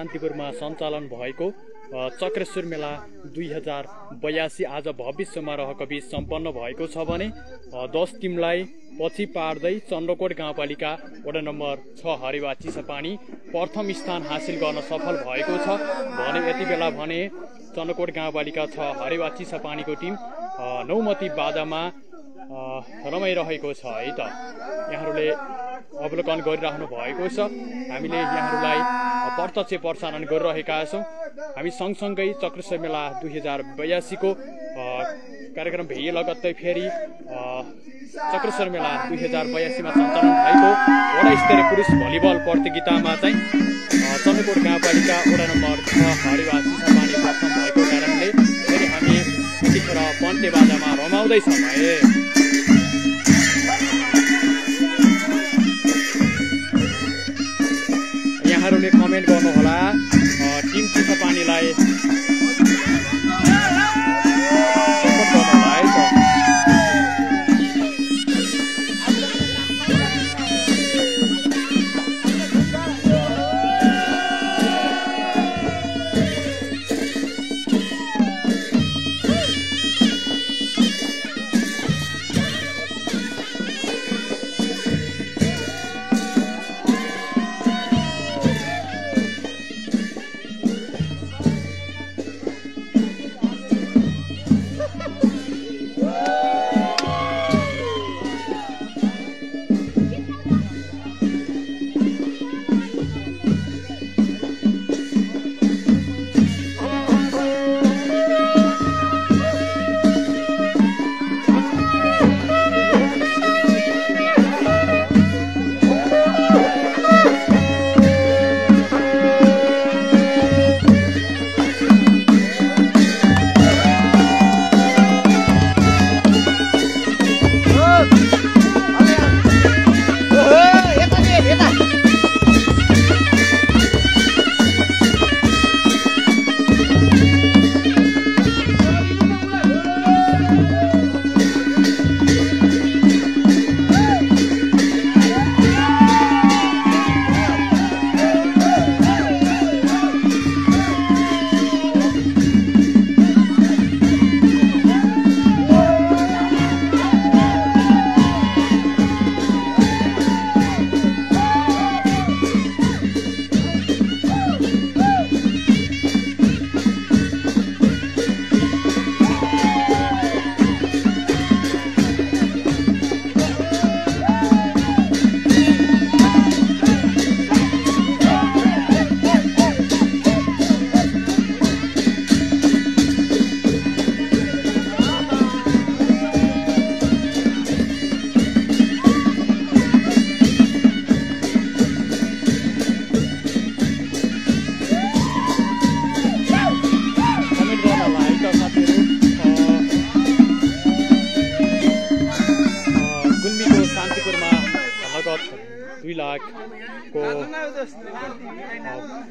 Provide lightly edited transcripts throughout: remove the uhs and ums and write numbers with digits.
शान्तिपुरमा सञ्चालन भएको चक्रेश्वर मेला 2082 आज भव्य समारोहका बीच सम्पन्न भएको छ भने 10 टिमलाई पछि पार्दै चन्द्रकोट गाउँपालिका वडा नम्बर 6 हरिवा चिसापानी प्रथम स्थान हासिल गर्न सफल भएको छ भने यति बेला भने चन्द्रकोट गाउँपालिका 6 हरिवा चिसापानीको टिम नौमती बाजामा रमाइरहेको छ है त। यहाँहरूले अवलोकन गरिराख्नु भएको छ। हामीले यहाँहरूलाई प्रत्यक्ष प्रसारण गरिरहेका छौँ। हामी सँगसँगै चक्रेश्वर मेला 2082 को कार्यक्रम भए लगत्तै फेरि चक्रेश्वर मेला 2082 मा सञ्चालन भएको वडा स्तरीय पुरुष भलिबल प्रतियोगितामा चाहिँ चन्द्रकोट गाउँपालिका वडा नम्बर 6 हरिवा चिसापानी प्रथम भएको कारणले फेरि हामी यतिखेर पन्टे बाजामा रमाउँदैछौँ है। यहाँहरूले कमेन्ट गर्नुहोला टिम चिसापानीलाई सपोर्ट गर्नुहोला है त।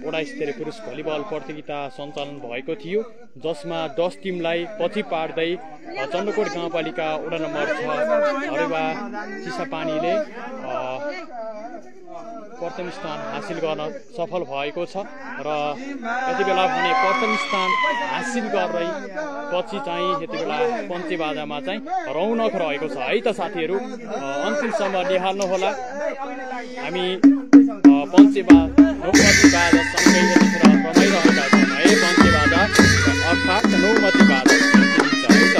वडा स्तरीय पुरुष भलिबल प्रतियोगिता सञ्चालन भएको थियो जसमा 10 टिमलाई पछि पार्दै चन्द्रकोट गाउँपालिका वडा नम्बर 6 हरिवा चिसापानीले प्रथम स्थान हासिल गर्न सफल भएको छ र यति बेला भने प्रथम स्थान हासिल गर्दै पछि चाहिँ यति बेला पञ्चेबाजामा चाहिँ रौनक रहेको छ है त साथीहरू। अन्तिमसम्म निहाल्नु होला। हामी नौमती बाजा सँगै यतिखेर रमाइरहेका छौँ है। पञ्चेबाजा अर्थात् नौमती बाजा है त।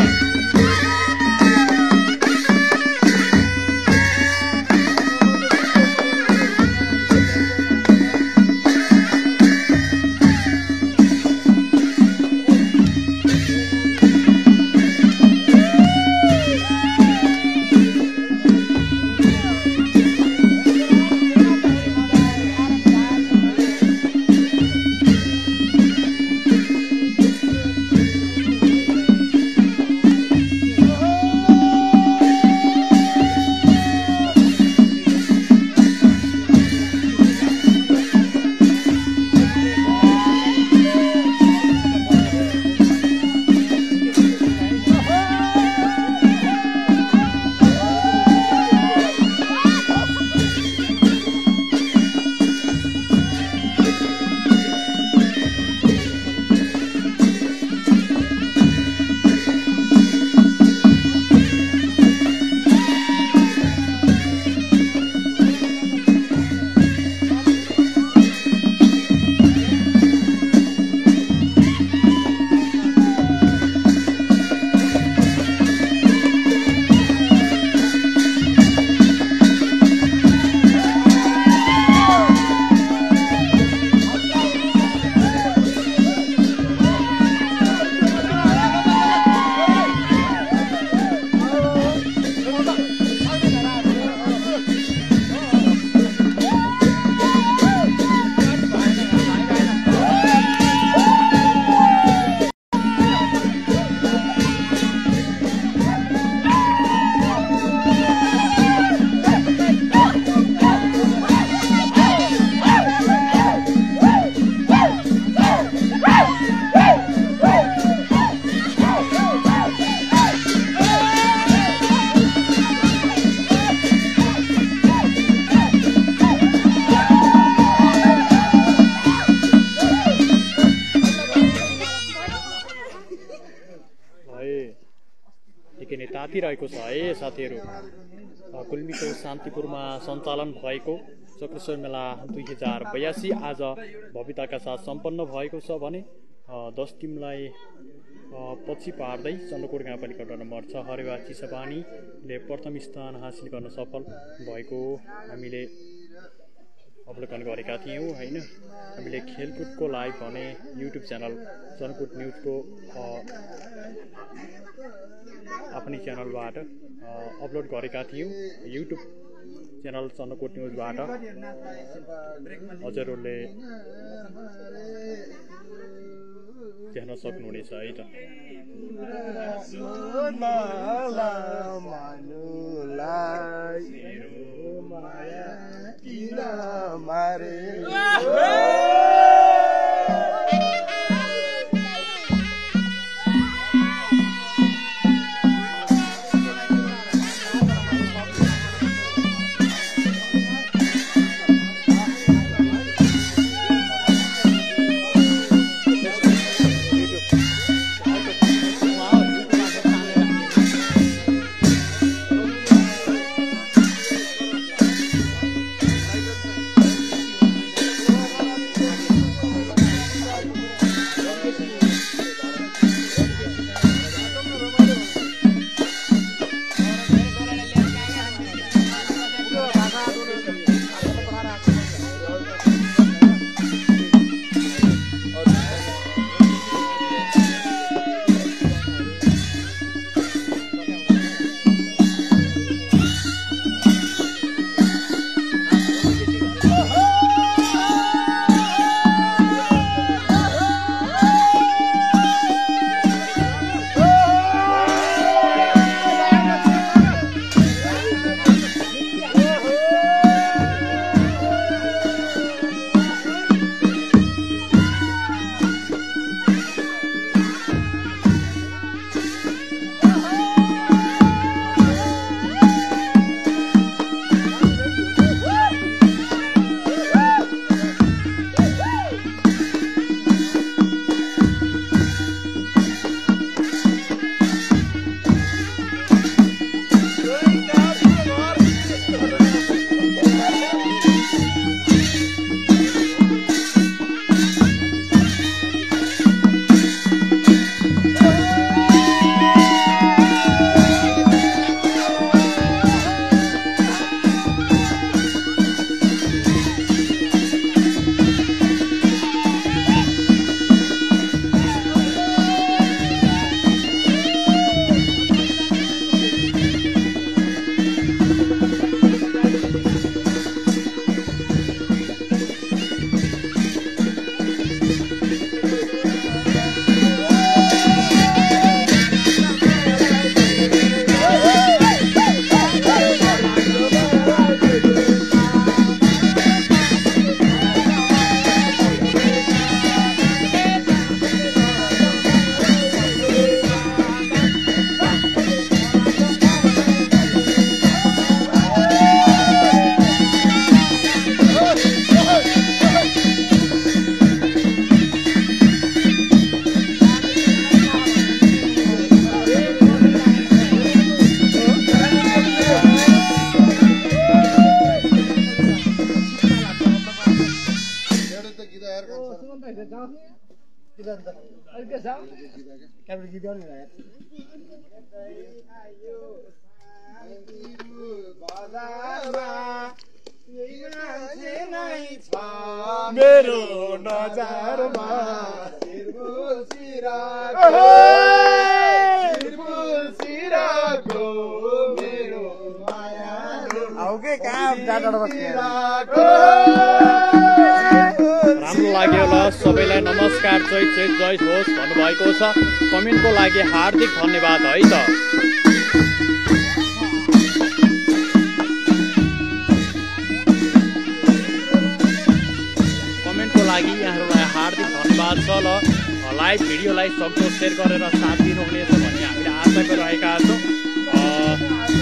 नै तातिरहेको छ है साथीहरू। गुल्मीको शान्तिपुरमा सञ्चालन भएको चक्रेश्वर मेला 2082 आज भव्यताका साथ सम्पन्न भएको छ भने 10 टिमलाई पछि पार्दै चन्द्रकोट गाउँपालिका वडा नम्बर 6 हरेवा चिसापानीले प्रथम स्थान हासिल गर्न सफल भएको हामीले अवलोकन गरेका थियौँ हैन। हामीले खेलकुदको लाइभ भने युट्युब च्यानल चन्द्रकोट न्युजको आफ्नै च्यानलबाट अपलोड गरेका थियौँ। युट्युब च्यानल चन्द्रकोट न्युजबाट हजुरहरूले हेर्न सक्नुहुनेछ है त। मेरो नजरमा राम्रो लाग्यो ल सबैलाई नमस्कार जय जय जय होस् भन्नुभएको छ। कमेन्टको लागि हार्दिक धन्यवाद है त। कमेन्टको लागि यहाँहरूलाई हार्दिक धन्यवाद छ ल। लाइभ भिडियोलाई सक्दो सेयर गरेर साथ दिनुहुनेछ भन्ने हामीले आशा गरिरहेका छौँ।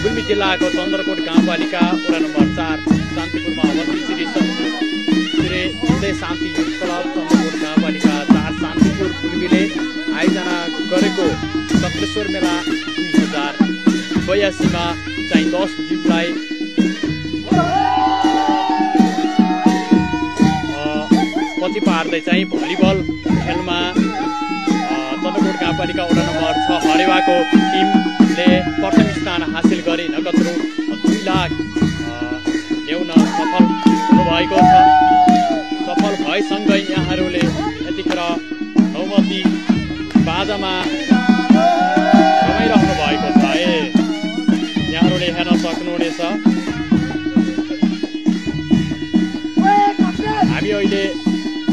गुल्मी जिल्लाको चन्द्रकोट गाउँपालिका वडा नम्बर 4 शान्तिपुरमा अवस्थित श्री शान्ति युथ क्लब चन्द्रकोट गाउँपालिका 4 शान्तिपुर गुल्मीले आयोजना गरेको चक्रेश्वर मेला 2082 82 मा चाहिँ 10 टिमलाई पछि पार्दै चाहिँ भलिबल खेलमा चन्द्रकोट गाउँपालिका वडा नम्बर 6 हरेवाको टिमले प्रथम स्थान हासिल गरी नगद रु 2 लाख ल्याउन सफल हुनुभएको छ। सफल भएसँगै यहाँहरूले यतिखेर नौमती बाजामा रमाइरहनु भएको छ है, यहाँहरूले हेर्न सक्नुहुनेछ। हामी अहिले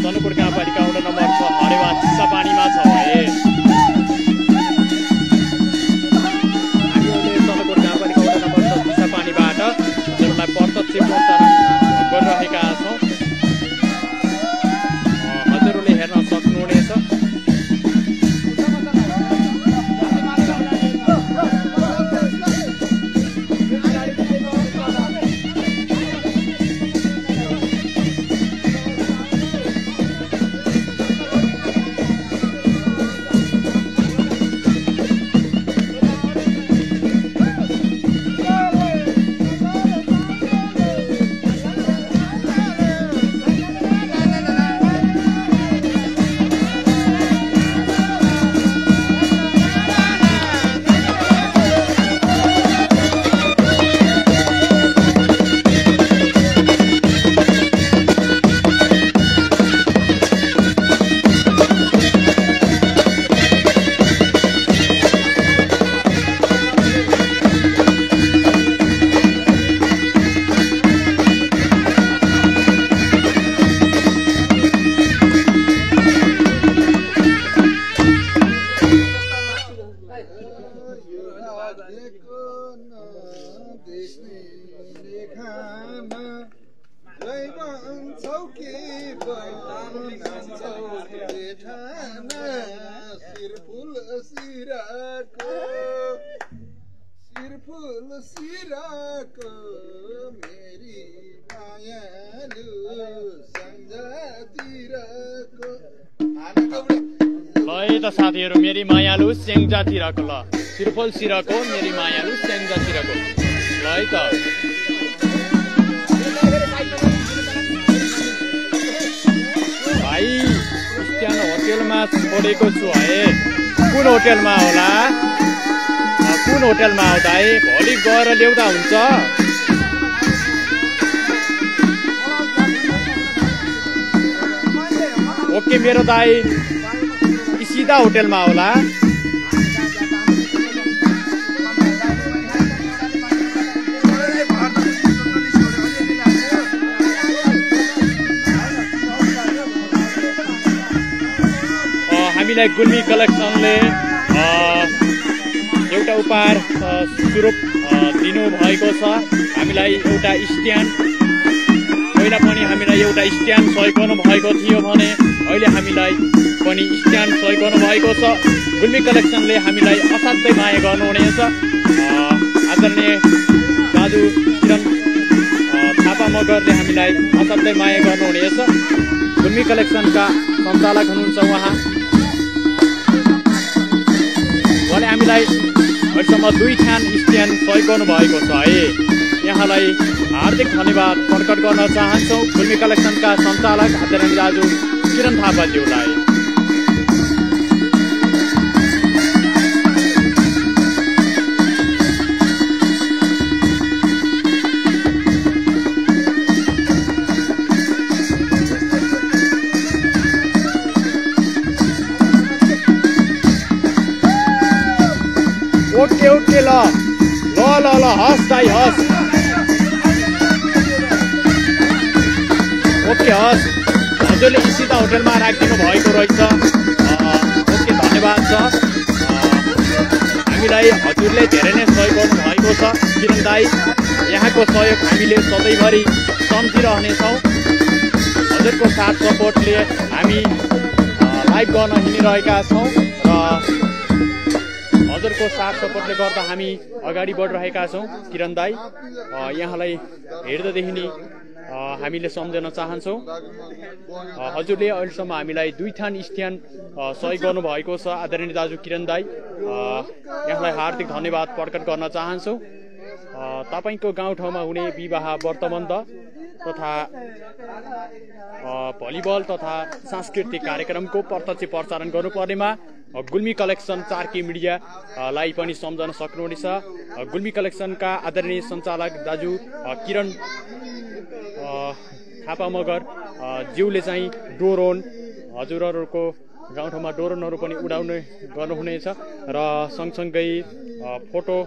चन्द्रकोट गाउँपालिका वडा नम्बर 6 हरेवा चिसापानीमा छौँ है। हामी अहिले चन्द्रकोट गाउँपालिका वडा नम्बर 6 चिसापानीबाट हजुरहरूलाई प्रत्यक्ष प्रसारण गरिरहेका छौँ। हजुरहरूले हेर्न सक्नुहुनेछ। साथीहरू मेरी मायालु स्याङ्जातिरको ल सिरफुल सिरको मेरी मायालु स्याङ्जातिरको ल है त। भाइ स्ट्यान्ड होटेलमा छोडेको छु है, कुन होटेलमा होला, कुन होटेलमा आउँदा है, भोलि गएर ल्याउँदा हुन्छ। ओके मेरो दाइ सीधा होटेलमा होला। हामीलाई गुल्मी कलेक्सनले एउटा उपहार स्वरूप दिनुभएको छ। हामीलाई एउटा स्ट्यान्ड, पहिला पनि हामीलाई एउटा स्ट्यान्ड सहयोग गर्नुभएको थियो भने अहिले हामीलाई पनि स्ट्यान्ड सहयोग गर्नुभएको छ। गुल्मी कलेक्सनले हामीलाई असाध्यै माया गर्नुहुनेछ। आदरणीय दाजु किरण थापा मगरले हामीलाई असाध्यै माया गर्नुहुनेछ। गुल्मी कलेक्सनका सञ्चालक हुनुहुन्छ उहाँले हामीलाई अहिलेसम्म 2 ठान स्ट्यान्ड सहयोग गर्नुभएको छ है। यहाँलाई हार्दिक धन्यवाद प्रकट गर्न चाहन्छौँ गुल्मी कलेक्सनका सञ्चालक आदरणीय दाजु किरण थापाज्यूलाई। ओके ओके ल ल ल ल हस् दाइ हस्। ओके हस्, हजुरले सीधा होटेलमा राखिदिनु भएको रहेछ। ओके धन्यवाद छ। हामीलाई हजुरले धेरै नै सहयोग गर्नुभएको छ किरण दाइ। यहाँको सहयोग हामीले सधैँभरि सम्झिरहनेछौँ। हजुरको साथ सपोर्टले हामी लाइभ गर्न हिँडिरहेका छौँ र हजुरको साथ सपोर्टले गर्दा हामी अगाडि बढिरहेका छौँ। किरण दाइ यहाँलाई हेर्दादेखि नै हामीले सम्झन चाहन्छौँ। हजुरले अहिलेसम्म हामीलाई 2 थान स्थान सहयोग गर्नुभएको छ। आदरणीय दाजु किरण दाई, यहाँलाई हार्दिक धन्यवाद प्रकट गर्न चाहन्छौँ। तपाईको गाउँठाउँमा हुने विवाह व्रतबन्ध तथा भलिबल तथा सांस्कृतिक कार्यक्रमको प्रत्यक्ष प्रसारण गर्नुपर्नेमा गुल्मी कलेक्सन 4K मिडियालाई पनि सम्झन सक्नुहुनेछ। गुल्मी कलेक्सनका आदरणीय सञ्चालक दाजु किरण थापा मगर ज्यूले चाहिँ ड्रोन, हजुरहरूको गाउँठाउँमा ड्रोनहरू पनि उडाउने गर्नुहुनेछ र सँगसँगै फोटो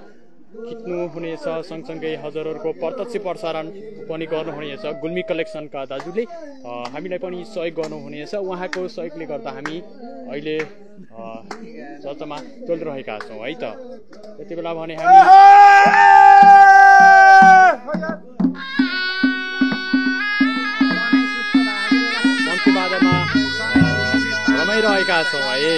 खिच्नुहुनेछ। सँगसँगै हजुरहरूको प्रत्यक्ष प्रसारण पनि गर्नुहुनेछ। गुल्मी कलेक्सनका दाजुले हामीलाई पनि सहयोग गर्नुहुनेछ। उहाँको सहयोगले गर्दा हामी अहिले चर्चामा चलिरहेका छौँ है त। यति बेला भने हामी मन्त्रीबाजामा रमाइरहेका छौँ है।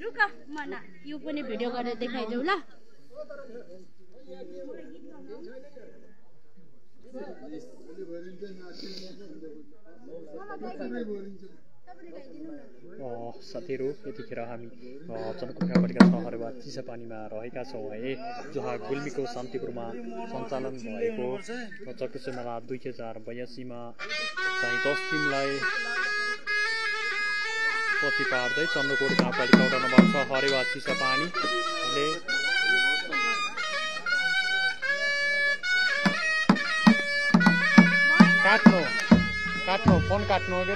रुका मना यो पनि भिडियो गरेर देखाइदेऊ ल। साथीहरू यतिखेर हामी जनकपुर गाउँपालिका सहरवा चिसापानीमा रहेका छौँ है, जहाँ गुल्मीको शान्तिपुरमा सञ्चालन भएको चक्रेश्वर मेला 2082मा चाहिँ 10 टिमलाई पछि पार्दै चन्द्रकोट गाउँपालिका वडा नम्बर 6 हरेवा चिसापानीले काट्नु फोन काट्नु अरे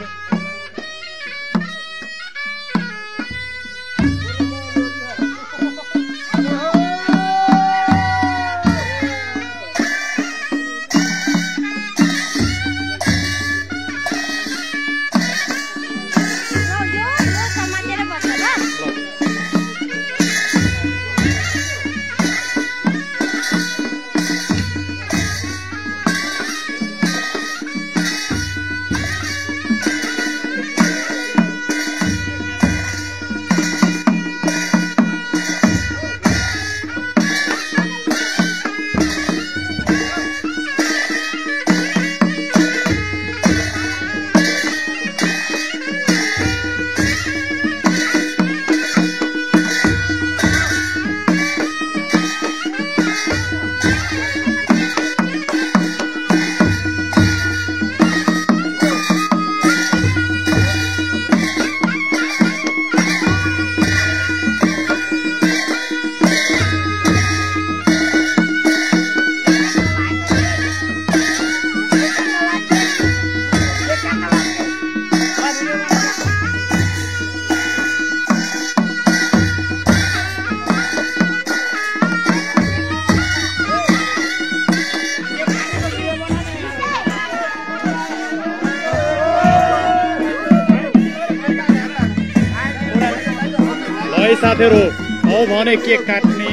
साथीहरु अब भने केक काट्ने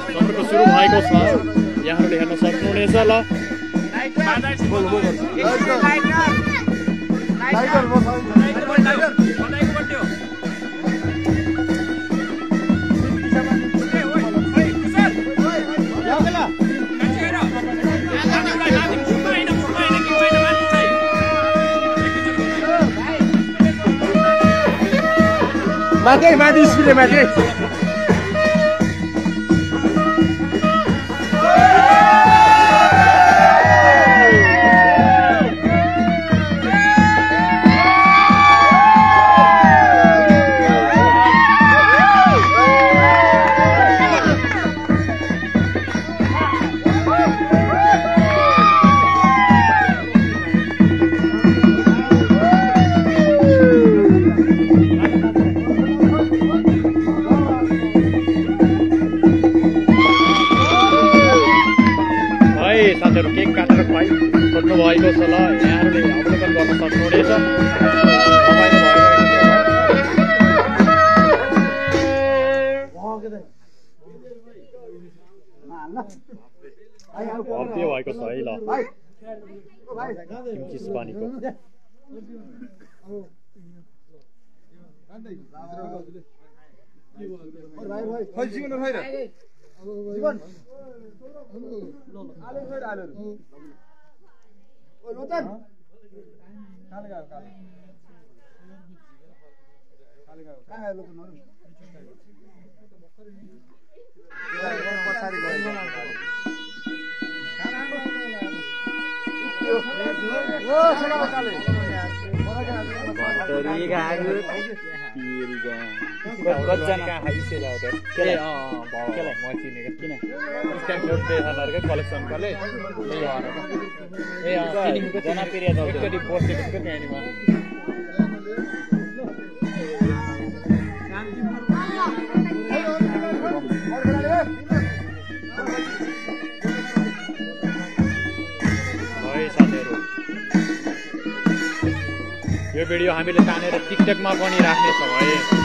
सत्रको सुरु भएको छ यहाँहरुले हेर्न सक्नुहुनेछ ल माथि स्पिडले माथि साथीहरु केक काटेर खोज्नु भएको छ ल यहाँहरुले अवलोकन गर्न सक्नुहुनेछ भव्य भएको छ है ल किमचिस पानीको कलेक्सनकाले जनप्रिय यो भिडियो हामीले तानेर टिकटकमा पनि राख्नेछौँ है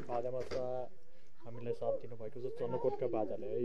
बाजामा हामीलाई साथ दिनुभएको छ चन्द्रकोटका बाजाले है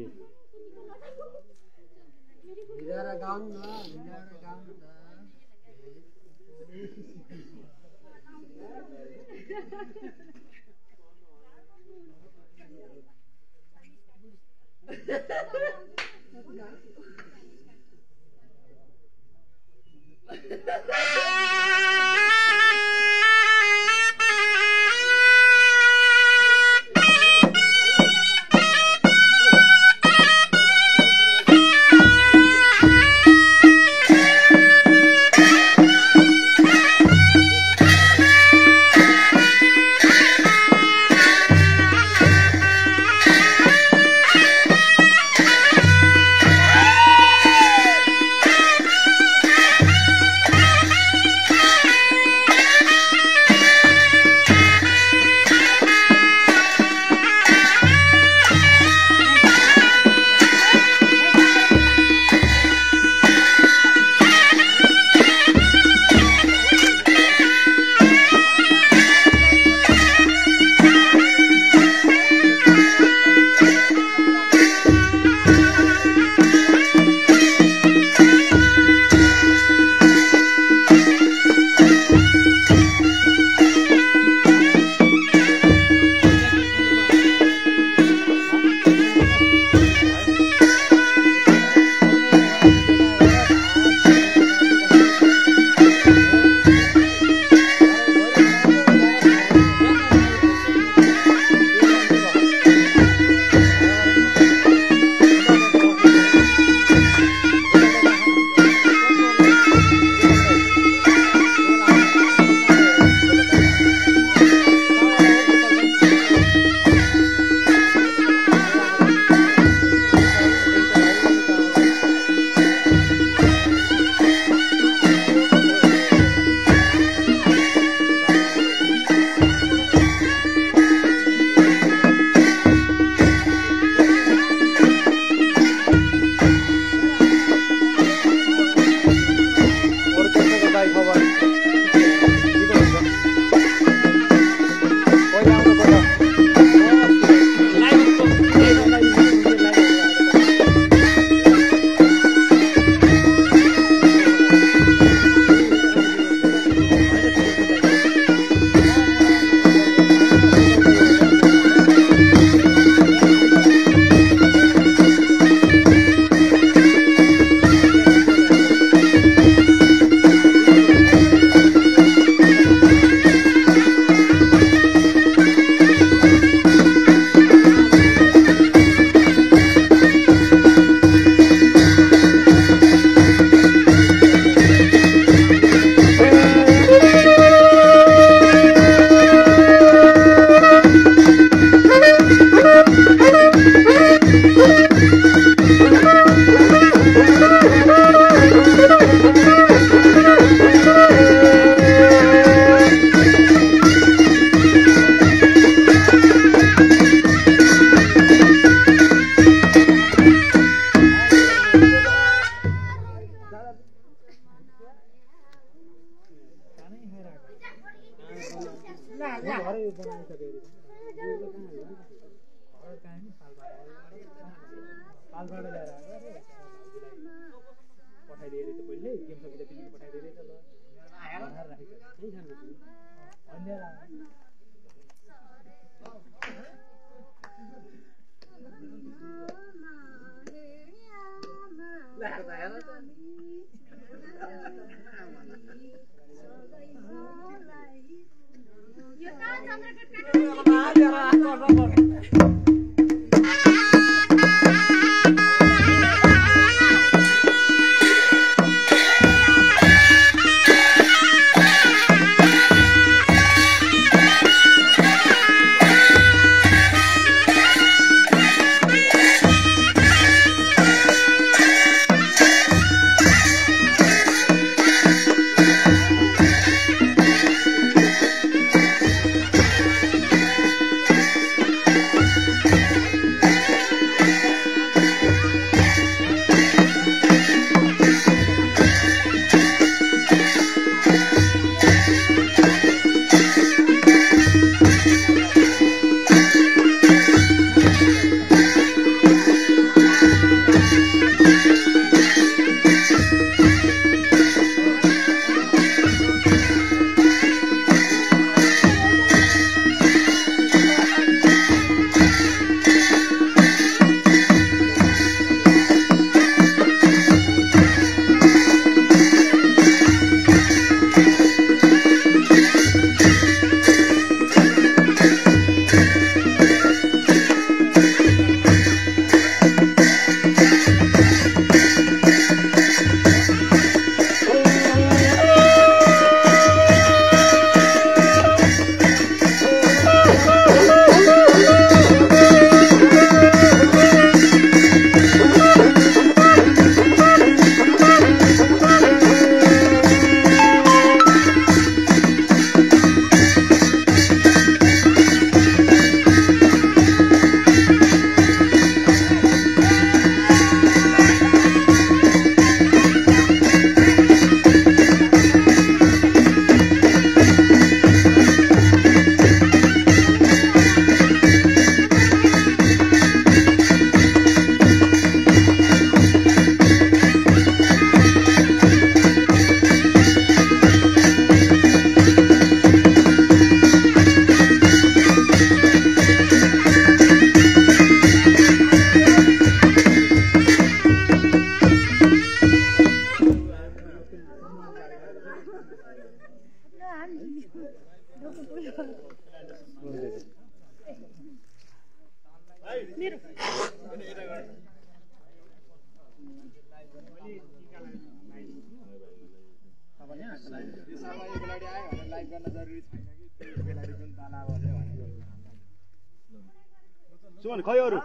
सुमन खै अरु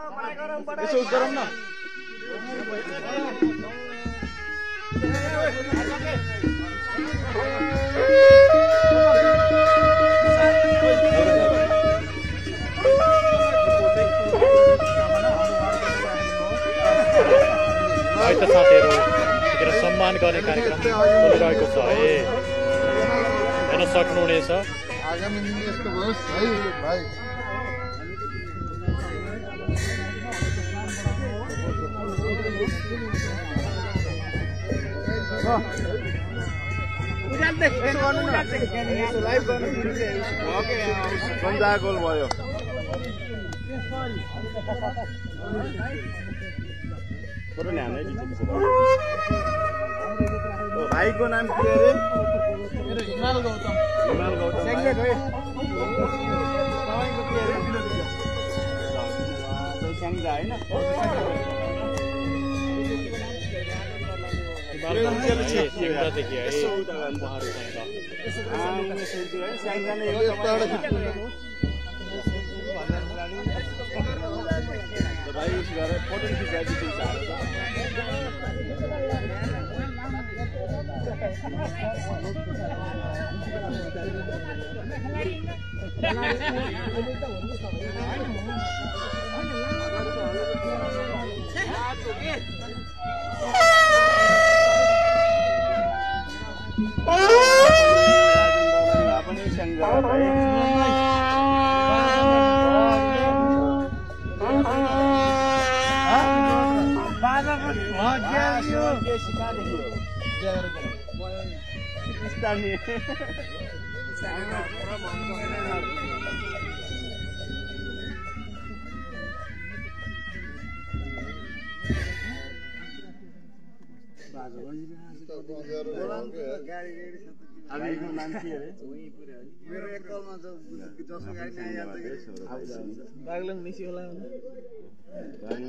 यसो उस गरौँ न है त साथीहरू यतिखेर सम्मान गर्ने कार्यक्रम चलिरहेको छ है हेर्न सक्नुहुनेछ आगामी दिन यस्तो होस् है भाइ गोल भयो भाइको नाम के अरे हिमाल गौतम एउटादेखि है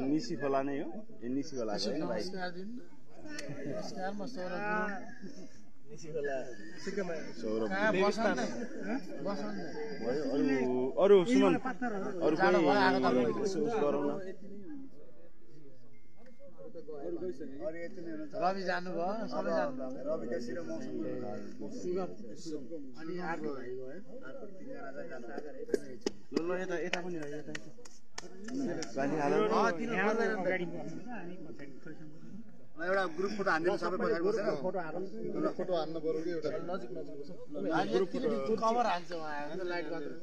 निसी खोला नै हो निसी खोला अरू सुमन अरू रवि जानुभयो सबै जानुभयो रवि केसी र मौसम अनि अर्को भाइ गयो ल यता यता पनि यता एउटा ग्रुप फोटो हान्दिनु सबै पछाडि बसेर फोटो हान्नु पर्यो कि एउटा नजिक ग्रुप फोटो कभर हान्छ उहाँ लाइट गर्छ